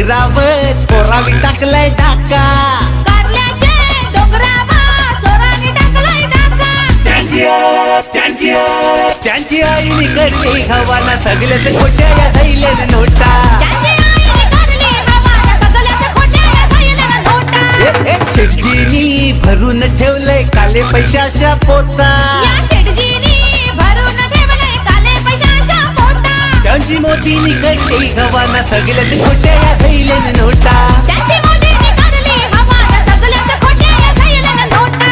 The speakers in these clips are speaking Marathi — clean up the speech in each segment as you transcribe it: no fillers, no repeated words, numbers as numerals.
डोंगरावर चोरावी टाकलाय डाका, कारल्याचे डोंगरावर चोराने टाकलाय डाका. त्यांची आईने करली हवाना सगळ्याच खोट्या या धैल्याने नोटा. त्याची आईने करली हवाला सगळ्याच खोट्या या धैल्याने नोटा. शेटजीनी भरून ठेवलंय काले पैशाच्या पोता, या शेटजीनी भरून ठेवलंय काले पैशाच्या पोता. त्यांची मोदीनी करली हवाना सगळ्याच खोट्या या धैल्याने नोटा. त्याची मोदीने करली हवाला सगळ्याच खोट्या या धैल्याने नोटा.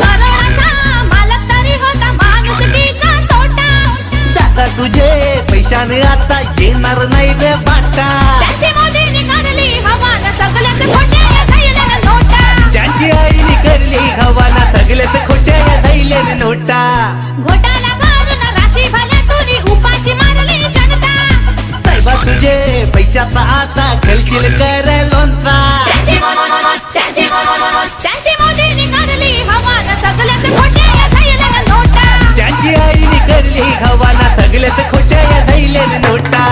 करोडाचा मालक तरी होता माणुसकीचा तोटा. दादा तुझे पैशाने आता येणार नाही रे बाटा. त्याची मोदीने करली हवाला सगळ्याच खोट्या या धैल्याने नोटा. त्यांची आईने करली हवाना सगळ्याच खोट्या या धैल्याने नोटा. घोटाळा करून राशी भल्यातून उपाशी मारली जनता. साहेबा तुझे पैशाचा आता खलशील कर लोणचा. त्याची मोदीने करली हवाला सगळ्याच खोट्या या धैल्याने नोटा. त्यांची आईने करली हवाना सगळ्याच खोट्या या धैल्याने नोटा.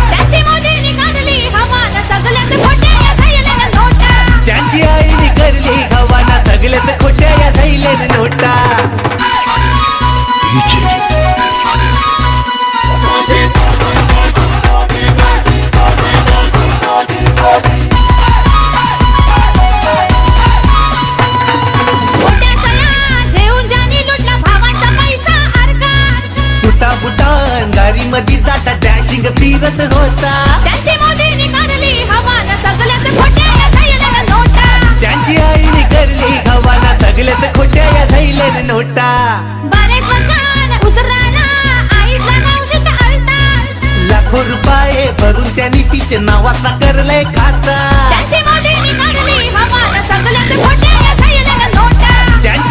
त्याची मोदीने करली हवाला सगळ्याच खोट्या या धैल्याने नोटा. त्यांची आईने करली हवाना सगळ्याच खोट्या या धैल्याने नोटा. खोट्या सया घेऊन ज्याने लुटला भावाचा पैसा अर्का. फुटा फुटान गाडी मध्ये जाता डॅशिंग फिरत होता. त्याची मोदीने करली हवाला सगळ्याच खोट्या या धैल्याने नोटा. त्यांची आईने करली हवाना सगळ्याच खोट्या या धैल्याने नोटा. बरेच वर्षान उतराला आईला नवशत आलता. लाखो रुपये भरून त्यांनी तिच्या नावाचा करलंय खाता. त्याची मोदीने करली हवाला सगळ्याच खोट्या या धैल्याने नोटा. त्यांची